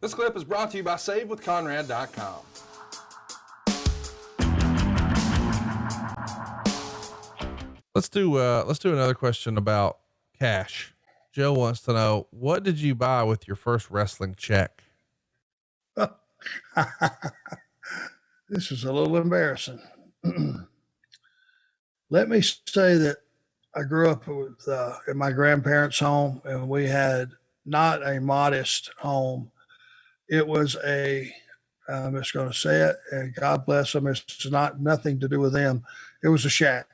This clip is brought to you by SaveWithConrad.com. Let's do another question about cash. Joe wants to know, what did you buy with your first wrestling check? This is a little embarrassing. Let me say that I grew up with in my grandparents' home, and we had not a modest home. It was I'm just going to say it, and God bless them. It's nothing to do with them. It was a shack.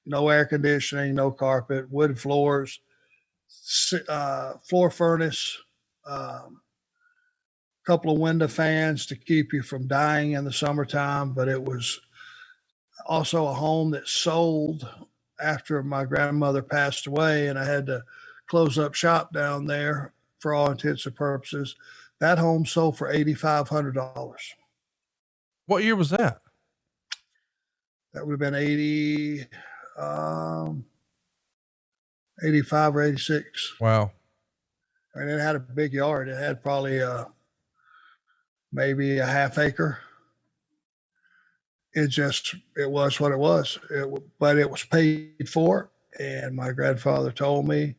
No air conditioning, no carpet, wood floors, floor furnace, couple of window fans to keep you from dying in the summertime. But it was also a home that sold after my grandmother passed away, and I had to close up shop down there for all intents and purposes. That home sold for $8,500. What year was that? That would have been 85 or 86. Wow. And it had a big yard. It had probably maybe a half acre. It was what it was. But it was paid for. And my grandfather told me,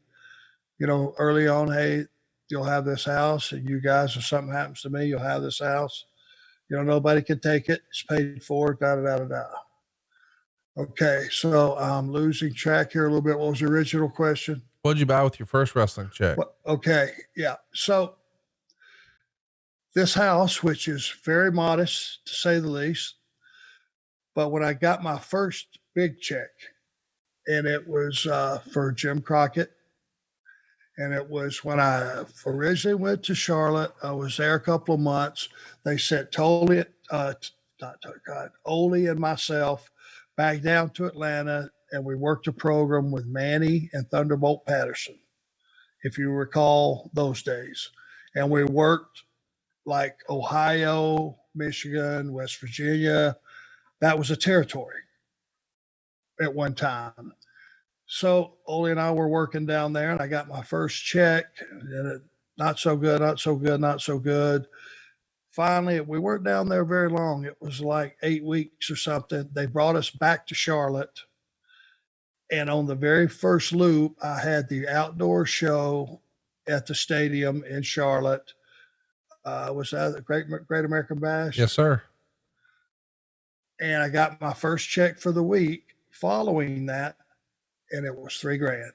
early on, hey, you'll have this house, and you guys, if something happens to me, you'll have this house. Nobody can take it. It's paid for, da-da-da-da-da. Okay, so I'm losing track here a little bit. What was the original question? What did you buy with your first wrestling check? Okay, yeah. So this house, which is very modest, to say the least, but when I got my first big check, and it was for Jim Crockett, and it was when I originally went to Charlotte. I was there a couple of months. They sent Ole and myself back down to Atlanta, and we worked a program with Manny and Thunderbolt Patterson, if you recall those days. And we worked like Ohio, Michigan, West Virginia. That was a territory at one time. So Ole and I were working down there, and I got my first check, and not so good. Finally, we weren't down there very long. It was like 8 weeks or something. They brought us back to Charlotte. And on the very first loop, I had the outdoor show at the stadium in Charlotte. Was that the Great American Bash? Yes, sir. And I got my first check for the week following that, and it was $3,000.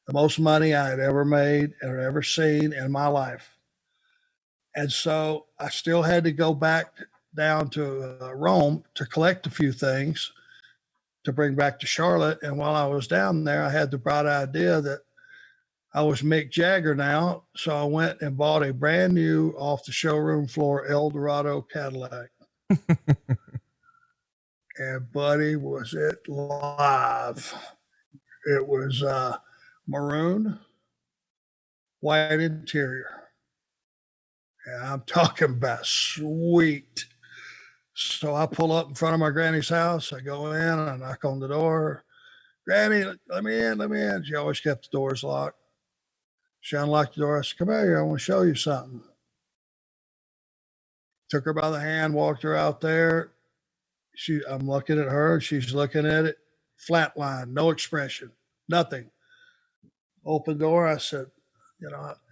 The most money I had ever made or ever seen in my life. And so I still had to go back down to Rome to collect a few things to bring back to Charlotte. And while I was down there, I had the bright idea that I was Mick Jagger now. So I went and bought a brand new off the showroom floor Eldorado Cadillac. And buddy, was it live. It was maroon, white interior. And I'm talking about sweet. So I pull up in front of my granny's house. I go in and I knock on the door. Granny, let me in. She always kept the doors locked. She unlocked the door. I said, come out here. I want to show you something. Took her by the hand, walked her out there. I'm looking at her. She's looking at it. Flat line, no expression, nothing. Open door. I said,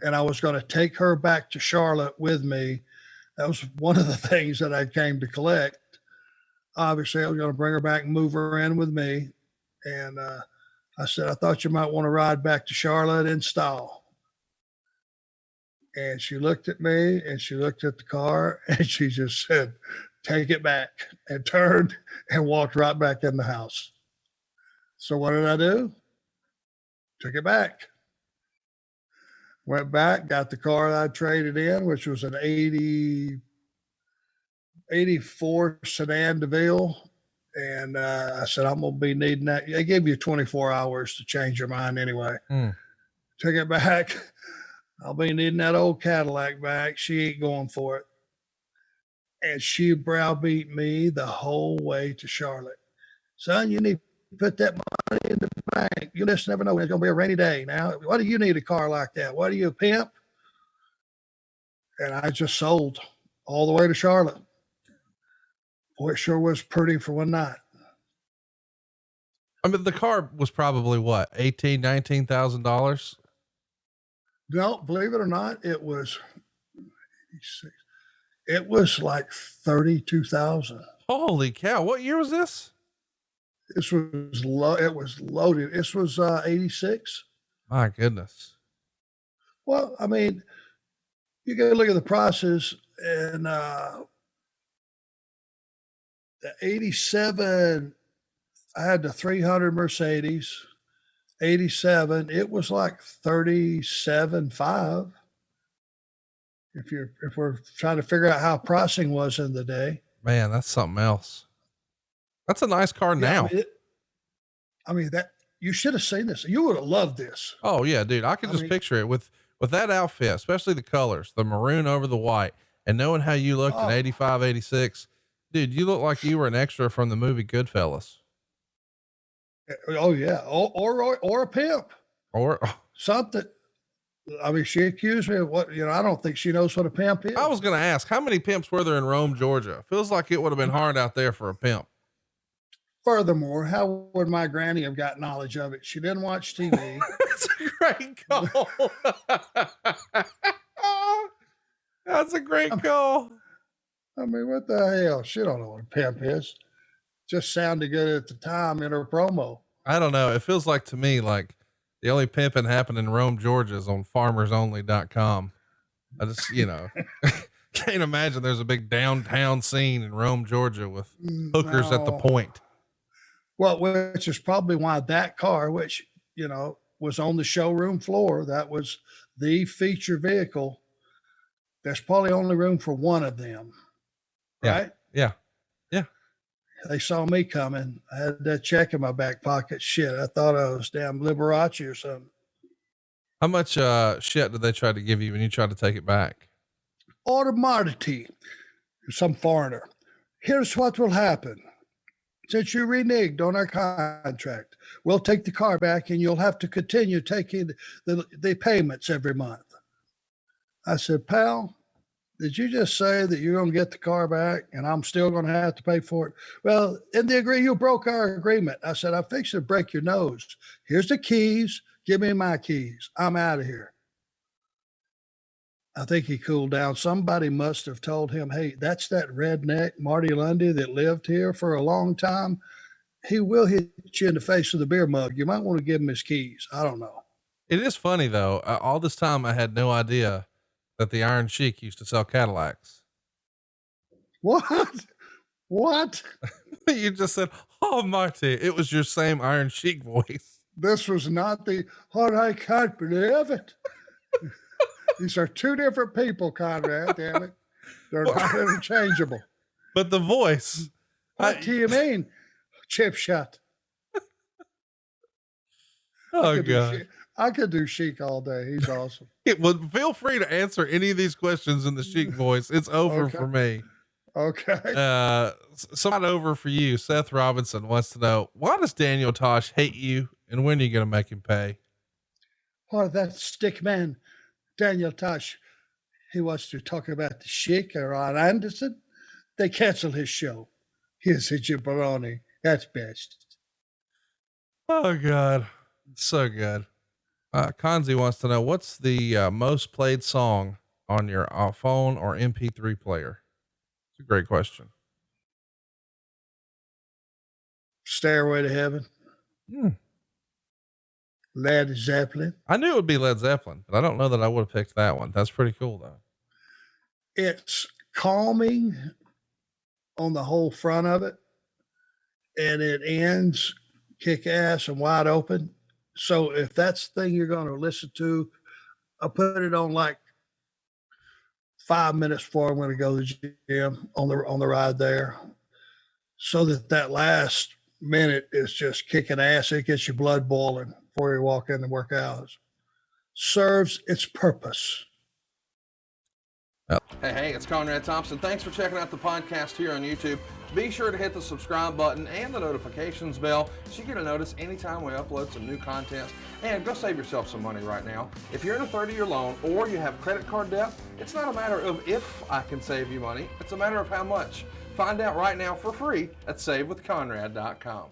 and I was going to take her back to Charlotte with me. That was one of the things that I came to collect. Obviously, I was going to bring her back and move her in with me. And I said, I thought you might want to ride back to Charlotte in style. And she looked at me and she looked at the car and she just said, take it back, and turned and walked right back in the house. So what did I do? Took it back. Went back, got the car that I traded in, which was an 84 Sedan DeVille. And I said, I'm going to be needing that. They give you 24 hours to change your mind anyway. Took it back. I'll be needing that old Cadillac back. She ain't going for it. And she browbeat me the whole way to Charlotte. Son, you need to put that money in the bank. You just never know when it's going to be a rainy day. Now, why do you need a car like that? What are you, a pimp? And I just sold all the way to Charlotte. Boy, it sure was pretty for one night. I mean, the car was probably what, $19,000. No, believe it or not, it was 86. It was like 32,000. Holy cow. What year was this? This was it was loaded. This was 86. My goodness. Well, I mean, you got to look at the prices, and the 87, I had the 300 Mercedes. 87, it was like 37.5. If we're trying to figure out how pricing was in the day. Man, that's something else. That's a nice car now. I mean, that you should have seen this. You would have loved this. Oh yeah, dude. I can just picture it with that outfit, especially the colors, the maroon over the white, and knowing how you looked in 85, 86, dude, you look like you were an extra from the movie Goodfellas. Oh yeah. Or a pimp or something. I mean, she accused me of what, I don't think she knows what a pimp is. I was going to ask, how many pimps were there in Rome, Georgia? Feels like it would have been hard out there for a pimp. Furthermore, how would my granny have got knowledge of it? She didn't watch TV. That's a great call. That's a great call. I mean, what the hell? She don't know what a pimp is. Just sounded good at the time in her promo. I don't know. It feels like to me, like the only pimping happened in Rome, Georgia is on farmersonly.com. I just, can't imagine there's a big downtown scene in Rome, Georgia with hookers at the point. Well, which is probably why that car, which, was on the showroom floor, that was the feature vehicle. There's probably only room for one of them. Right? Yeah. They saw me coming. I had that check in my back pocket. Shit, I thought I was damn Liberace or something. How much shit did they try to give you when you tried to take it back? Automatically, some foreigner. Here's what will happen. Since you reneged on our contract, we'll take the car back and you'll have to continue taking the payments every month. I said, pal, did you just say that you're going to get the car back and I'm still going to have to pay for it? Well, in the you broke our agreement. I said, I'm fixing to break your nose. Here's the keys. Give me my keys. I'm out of here. I think he cooled down. Somebody must have told him, hey, that's that redneck Marty Lundy that lived here for a long time. He will hit you in the face with a beer mug. You might want to give him his keys. I don't know. It is funny though. All this time I had no idea that the Iron Sheik used to sell Cadillacs. What? You just said, oh, Marty, it was your same Iron Sheik voice. This was not I can't believe it. These are two different people, Conrad, damn it. They're not interchangeable. But the voice. What do you mean? Chip shot. Oh, God. I could do Sheik all day. He's awesome. Well, feel free to answer any of these questions in the Sheik voice. It's over for me. Okay. Something over for you. Seth Robinson wants to know, why does Daniel Tosh hate you and when are you going to make him pay? Oh, that stick man, Daniel Tosh. He wants to talk about the Sheik or Arn Anderson. They canceled his show. He's a jabroni at best. Oh, God. So good. Konzi wants to know, what's the most played song on your phone or MP3 player? It's a great question. Stairway to Heaven. Led Zeppelin. I knew it would be Led Zeppelin, but I don't know that I would have picked that one. That's pretty cool though. It's calming on the whole front of it, and it ends kick ass and wide open. So if that's the thing you're going to listen to, I'll put it on like 5 minutes before I'm going to go to the gym on the ride there, so that last minute is just kicking ass. It gets your blood boiling before you walk in and work out. Serves its purpose. Hey, it's Conrad Thompson. Thanks for checking out the podcast here on YouTube. Be sure to hit the subscribe button and the notifications bell so you get a notice anytime we upload some new content. And go save yourself some money right now. If you're in a 30-year loan or you have credit card debt, it's not a matter of if I can save you money, it's a matter of how much. Find out right now for free at SaveWithConrad.com.